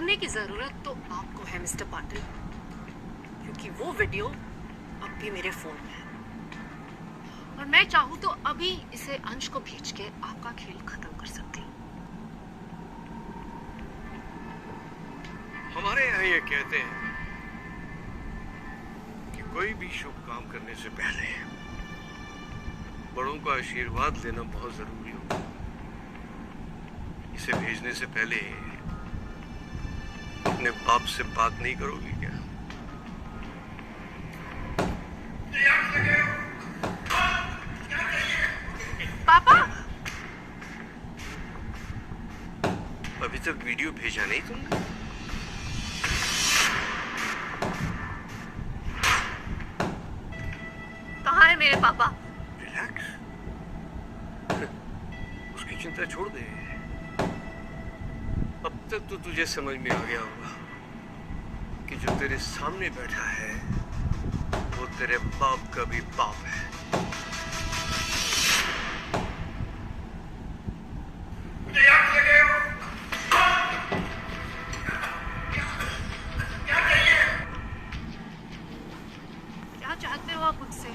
करने की जरूरत तो आपको है मिस्टर पाटिल, क्योंकि वो वीडियो अब भी मेरे फोन में है और मैं चाहूँ तो अभी इसे अंश को भेज के आपका खेल खत्म कर सकती हूँ। हमारे यहाँ ये कहते हैं कि कोई भी शुभ काम करने से पहले बड़ों का आशीर्वाद लेना बहुत जरूरी होता है। इसे भेजने से पहले अपने बाप से बात नहीं करोगी क्या? पापा, अभी तक वीडियो भेजा नहीं तुमने? कहाँ है मेरे पापा? रिलैक्स, उसकी चिंता छोड़ दे। अब तक तो तुझे समझ में आ गया होगा कि जो तेरे सामने बैठा है वो तेरे बाप का भी बाप है। क्या चाहते हो आप मुझसे?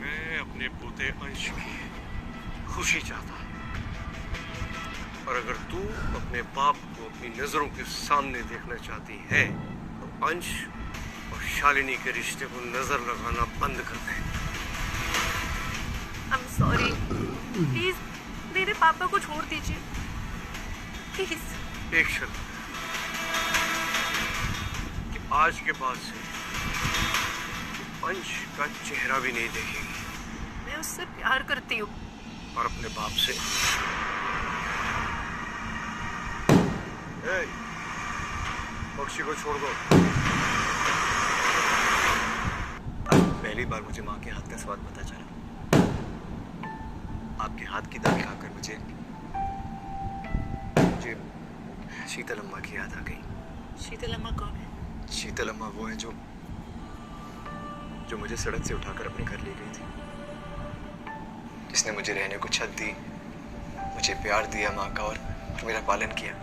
मैं अपने पोते अंश की खुशी चाहता, और अगर तू अपने बाप को अपनी नजरों के सामने देखना चाहती है तो अंश और शालिनी के रिश्ते को नजर लगाना बंद कर दे। I'm sorry, प्लीज मेरे पापा को छोड़ दीजिए, प्लीज। एक शर्त कि आज के बाद से अंश का चेहरा भी नहीं देखेगी। मैं उससे प्यार करती हूँ। और अपने बाप से बख्शी को छोड़ दो। पहली बार मुझे माँ के हाथ का स्वाद पता चला। आपके हाथ की दाल खाकर मुझे शीतल अम्मा की याद आ गई। शीतल अम्मा कौन है? शीतल अम्मा वो है जो मुझे सड़क से उठाकर अपने घर ले गई थी, जिसने मुझे रहने को छत दी, मुझे प्यार दिया माँ का, और मेरा पालन किया।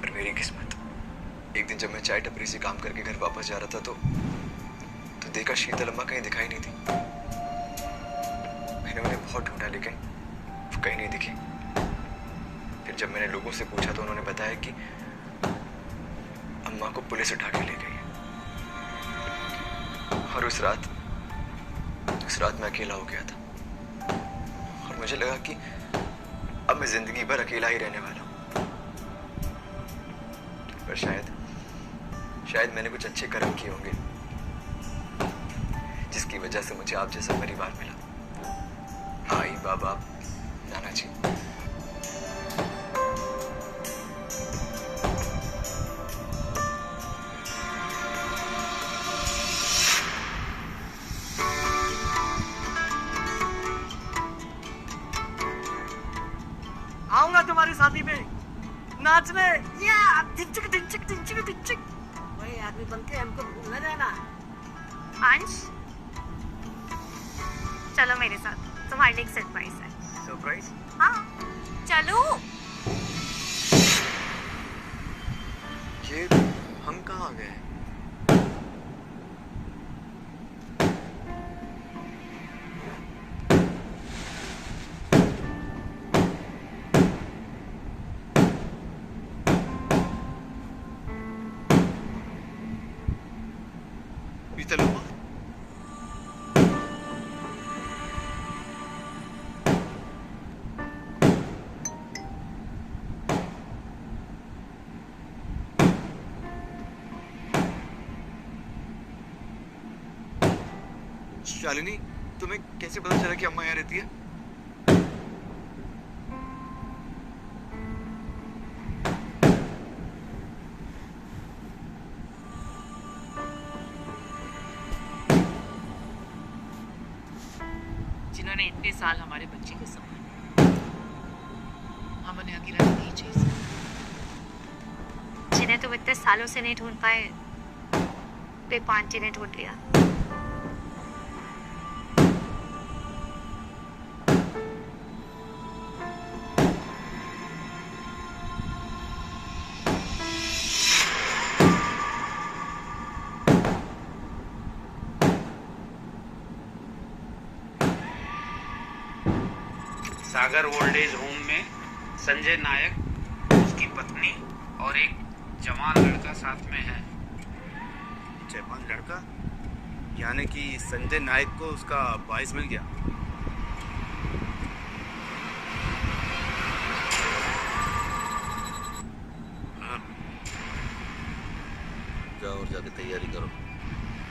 पर मेरी किस्मत, एक दिन जब मैं चाय टपरी से काम करके घर वापस जा रहा था तो देखा शीतल अम्मा कहीं दिखाई नहीं थी। मैंने उन्हें बहुत ढूंढा लेकिन वो कहीं नहीं दिखी। फिर जब मैंने लोगों से पूछा तो उन्होंने बताया कि अम्मा को पुलिस उठा के ले गई। और उस रात मैं अकेला हो गया था और मुझे लगा कि अब मैं जिंदगी भर अकेला ही रहने वाला हूं। पर शायद मैंने कुछ अच्छे कर्म किए होंगे जिसकी वजह से मुझे आप जैसा परिवार मिला। आई बाबा, नाना जी। आऊंगा तुम्हारी शादी में नाचने। या ढिंचक ढिंचक ढिंचक ढिंचक। वही आदमी बन के हमको भूल न जाना। अंश, चलो मेरे साथ, तुम्हारे लिए एक सरप्राइज है। सरप्राइज? हाँ, चलो। ये हम कहाँ आ गए? शीतल अम्मा, शालिनी, तुम्हें कैसे पता चला कि अम्मा यहाँ रहती है? जिन्होंने इतने साल हमारे बच्चे को संभाला, हम उन्हें अकेला नहीं चाहिए सकते। जिन्हें तुम इतने सालों से नहीं ढूंढ पाए, वे आंटी ने ढूंढ लिया। सागर ओल्ड एज होम में संजय नायक, उसकी पत्नी और एक जवान लड़का साथ में है। जवान लड़का? यानी कि संजय नायक को उसका वाइस मिल गया। जाओ और जाके तैयारी करो,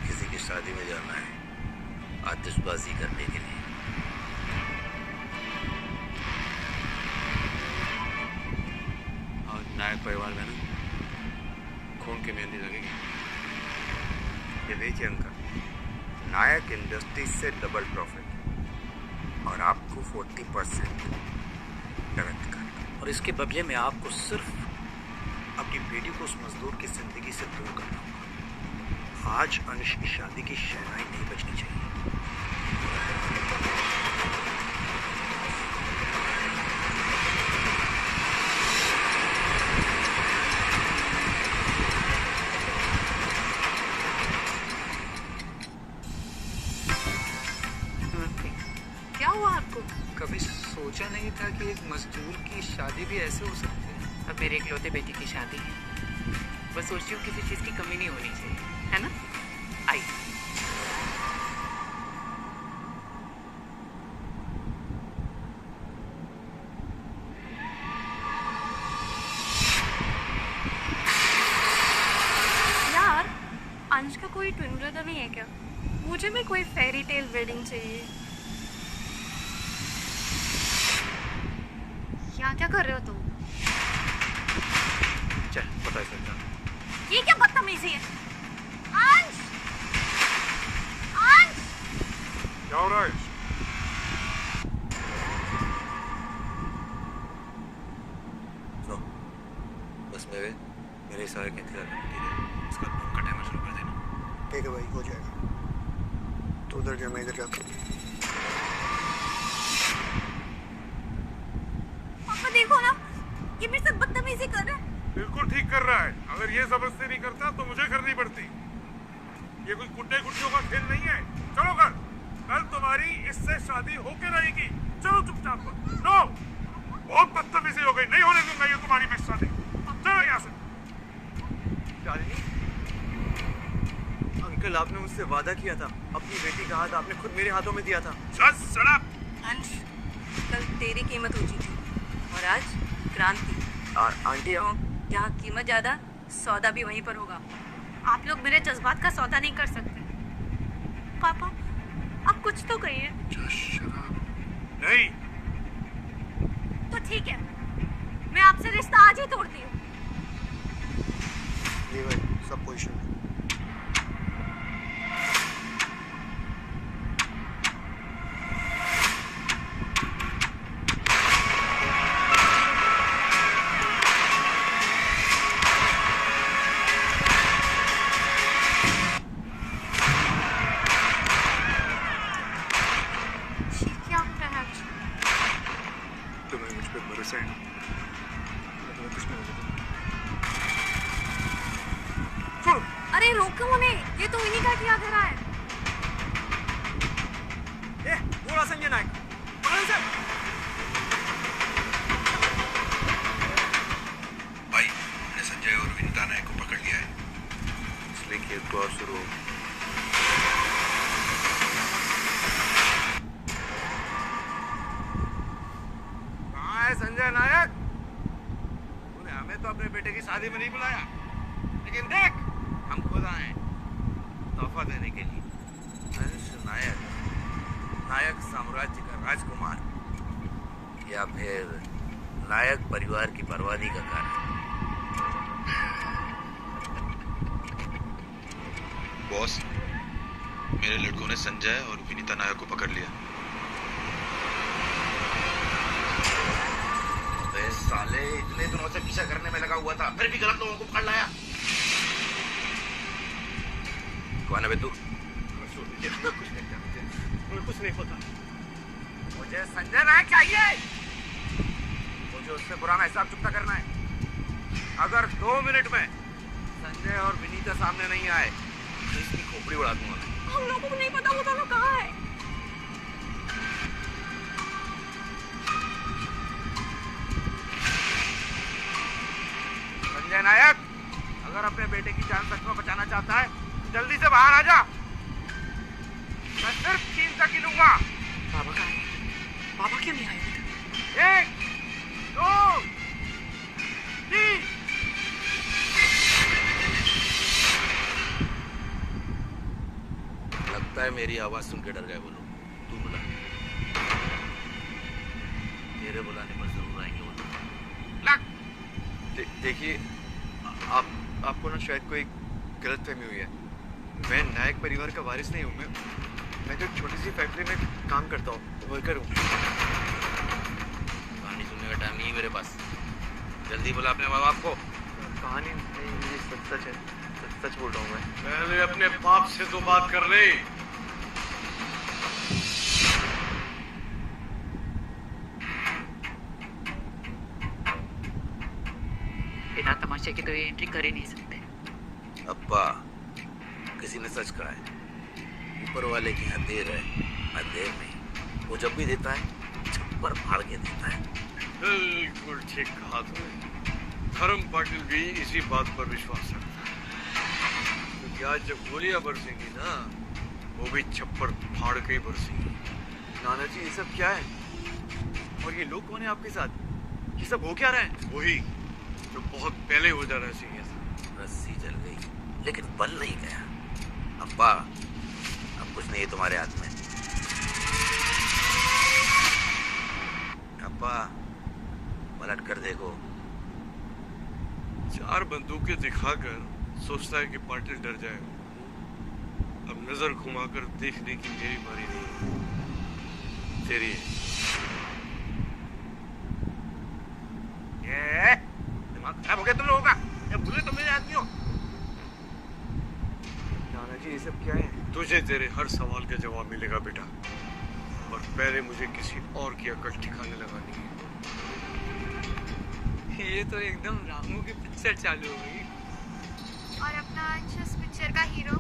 किसी की शादी में जाना है, आतिशबाजी करने के लिए। और नायक परिवार में ना खून की मेहंदी लगेगी। ये देखिए अंकल, नायक इंडस्ट्री से डबल प्रॉफिट और आपको 40% डायरेक्ट कर, और इसके बदले में आपको सिर्फ अपनी बेटी को उस मजदूर की जिंदगी से दूर करना होगा। आज अंश की शादी की शहनाई नहीं बजनी चाहिए। क्या हुआ आपको? कभी सोचा नहीं था कि एक मजदूर की शादी भी ऐसे हो सकती है। अब मेरे इकलौते बेटी की शादी है, बस सोचती हूँ किसी चीज़ की कमी नहीं होनी चाहिए, है ना? आई यार, अंश का कोई ट्विन ब्रदर नहीं है क्या? मुझे भी कोई फेरी टेल वेडिंग चाहिए। यहाँ क्या कर रहे हो तुम? चल पता चलता। ये क्या बदतमीजी है? अंश! अंश! क्या हो रहा है? सुनो, बस मेरे इशारे के इंतजार करना, ठीक है? इसका धूम का टाइमर शुरू कर देना। ठीक है भाई, हो जाएगा। तो उधर जा, मैं इधर जाता हूँ। पापा देखो ना, ये मेरे से बदतमीजी कर रहा है। बिल्कुल ठीक कर रहा है। अगर ये जबरदस्ती नहीं करता तो मुझे करनी पड़ती। ये कोई गुड्डे गुड्डियों का खेल नहीं है। चलो घर, कल तुम्हारी इससे शादी होके रहेगी। चलो चुपचाप। नो, बहुत बदतमीजी हो गई, नहीं होने दूंगा ये तुम्हारी मैं शादी। चलो यहाँ से। शालिनी, अंकल आपने मुझसे वादा किया था, अपनी बेटी का हाथ आपने खुद मेरे हाथों में दिया था। Just shut up! अंश, कल तेरी कीमत ऊंची थी और आज क्रांति। और आंटी जहाँ कीमत ज्यादा, सौदा भी वहीं पर होगा। आप लोग मेरे जज्बात का सौदा नहीं कर सकते। पापा, आप कुछ तो कहिए। नहीं, तो ठीक है, मैं आपसे रिश्ता आज ही तोड़ती हूँ। ये भाई सब पोजीशन में। क्या हो रहा है आज? तुम्हें मुझ पे भरोसा है ना? मैं तुम्हें कुछ नहीं बोलूंगा। अरे रोको उन्हें, ये तो इन्हीं का किया दे रहा है। पूरा संजय नायक, पकड़ इसे। भाई, हमने संजय और विनीता नायक को पकड़ लिया है, इसलिए खेल तो और शुरू हो। कहाँ है संजय नायक? तूने हमें तो अपने बेटे की शादी में नहीं बुलाया, लेकिन देख हम खुद आए तोहफा देने के लिए। अंश नायक, नायक साम्राज्य का राजकुमार, या फिर नायक परिवार की बर्बादी का कारण। बॉस, मेरे लड़कों ने संजय और विनीता नायक को पकड़ लिया। अबे साले, इतने दिनों से पीछा करने में लगा हुआ था, फिर भी गलत लोगों को पकड़ लाया। कौन है बे तू? कुछ नहीं पता। मुझे संजय नायक चाहिए। मुझे उससे पुराना हिसाब चुकता करना है। अगर 2 मिनट में संजय और विनीता सामने नहीं आए तो इसकी खोपड़ी उड़ा दूंगा। हम लोगों को नहीं पता वो दोनों कहाँ है। नायक, अगर अपने बेटे की जान सच में बचाना चाहता है जल्दी से बाहर आ जा। मैं सिर्फ 3 तक ही लूंगा। बाबा कहाँ है? बाबा क्यों नहीं आए? 1 2 3। लगता है मेरी आवाज सुन के डर गए वो लोग। तू बुला, मेरे बुलाने पर जरूर आएंगे वो लोग। देखिए, आपको ना शायद कोई गलतफहमी हुई है। मैं नायक परिवार का वारिस नहीं हूँ। मैं तो एक छोटी सी फैक्ट्री में काम करता हूँ, वर्कर हूँ। कहानी सुनने का टाइम नहीं है मेरे पास। जल्दी बुला अपने माँ बाप को। कहानी नहीं, ये सच है, सच बोल रहा हूँ मैं। पहले अपने बाप से तो बात कर ले। बिना तमाशे के तो ये एंट्री कर ही नहीं सकते। अब्बा, किसी ने सच कहा है, ऊपर वाले की यहाँ देर है, अंधेर नहीं। वो जब भी देता है छप्पर फाड़ के देता है। बिल्कुल ठीक कहा तुमने। धर्म पाटिल भी इसी बात पर विश्वास रखता है, क्योंकि आज जब गोलियां बरसेंगी ना, वो भी छप्पर फाड़ के ही बरसेंगी। नाना जी, ये सब क्या है? और ये लोग कौन है आपके साथ? ये सब हो क्या रहा है? वही जो बहुत पहले हो जाना चाहिए था। रस्सी जल गई लेकिन बल नहीं गया। अब्बा, अब कुछ नहीं है तुम्हारे हाथ में। अब्बा, पलट कर देखो। 4 बंदूकें दिखाकर सोचता है कि पाटिल डर जाएगा। अब नजर घुमाकर देखने की मेरी बारी नहीं, तेरी है। ये दिमाग खराब हो गया तुम लोगों का। ये भूले तो मेरे आदमी हो। नाना जी, ये सब क्या है? तुझे तेरे हर सवाल का जवाब मिलेगा बेटा, और पहले मुझे किसी और की अकल ठिकाने लगानी है। ये तो एकदम रामू की पिक्चर चालू हो गई। और अपना अंश इस पिक्चर का हीरो।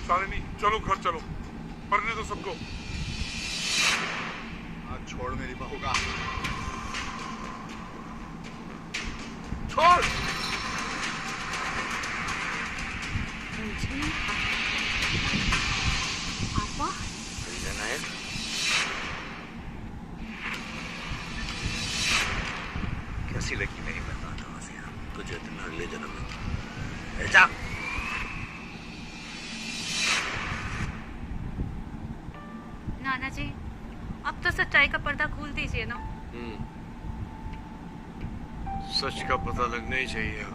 शालिनी, चलो घर चलो, पढ़ने दो सबको। आज छोड़ मेरी बहू का, छोड़। संजय नायक, कैसी लगी मेरी बता से? तुझे तुम्हें अगले जन्म में जा। नाना जी, अब तो सच्चाई का पर्दा खोल दीजिए ना। सच का पता लगना ही चाहिए।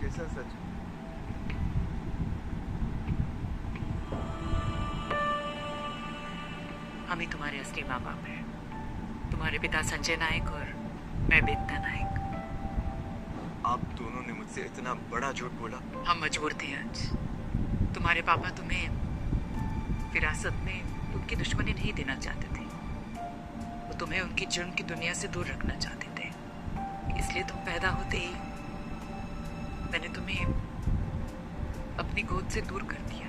कैसा सच? हम ही तुम्हारे असली माँ बाप हैं। तुम्हारे पिता संजय नायक और मैं बेता नायक। आप दोनों ने मुझसे इतना बड़ा झूठ बोला। हम मजबूर थे आज। तुम्हारे पापा तुम्हें विरासत में उनकी दुश्मनी नहीं देना चाहते थे। वो तुम्हें उनकी जुर्म की दुनिया से दूर रखना चाहते थे। इसलिए तुम पैदा होते ही मैंने तुम्हें अपनी गोद से दूर कर दिया।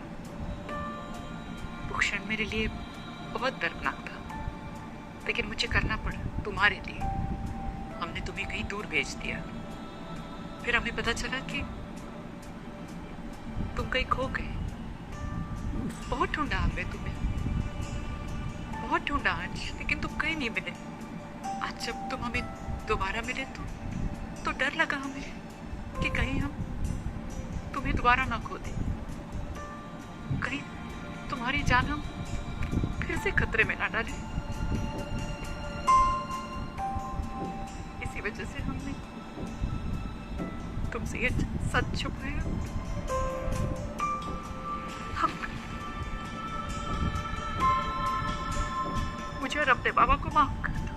वो क्षण मेरे लिए बहुत दर्दनाक था, लेकिन मुझे करना पड़ा तुम्हारे लिए। हमने तुम्हें कहीं दूर भेज दिया। फिर हमें पता चला कि तुम कहीं खो गए। बहुत ढूंढा हमने तुम्हें, बहुत ढूंढा आज, लेकिन तुम कहीं नहीं मिले। आज जब तुम हमें दोबारा मिले तो डर लगा हमें कि कहीं हम तुम्हें दोबारा ना खो दें, कहीं तुम्हारी जान हम फिर से खतरे में ना डालें। इसी वजह से हमने तुमसे ये सच छुपाया। मुझे और अपने बाबा को माफ कर दो।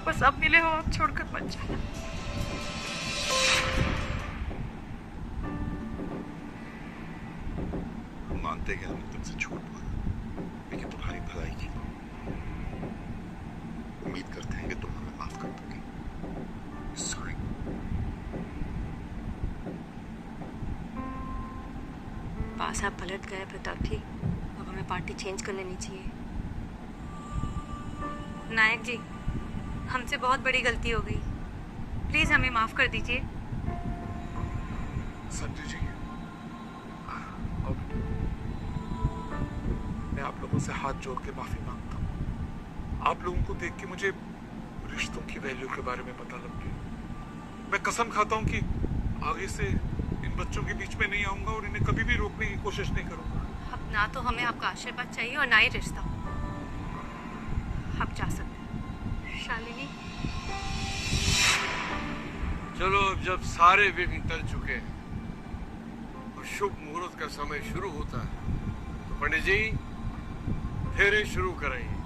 बस अब मिले हो, आप छोड़कर मत जाना। मानते हैं हमने तुमसे झूठ बोला, लेकिन तुम्हारी भलाई की उम्मीद करते हैं कि तुम हमें माफ कर दोगे। सॉरी। पास आप पलट गए प्रताप जी, अब हमें पार्टी चेंज कर लेनी चाहिए। नायक जी, हमसे बहुत बड़ी गलती हो गई। प्लीज हमें माफ कर दीजिए। संजय जी, अब मैं आप लोगों से हाथ जोड़ के माफी मांगता हूँ। आप लोगों को देख के मुझे रिश्तों की वैल्यू के बारे में पता लग गया। मैं कसम खाता हूँ कि आगे से इन बच्चों के बीच में नहीं आऊंगा और इन्हें कभी भी रोकने की कोशिश नहीं करूंगा। अब ना तो हमें आपका आशीर्वाद चाहिए और ना ही रिश्ता। आप जा सकते हैं। शालिनी, चलो, अब जब सारे विघ्न टल चुके हैं और शुभ मुहूर्त का समय शुरू होता है तो पंडित जी फेरे शुरू कराइए।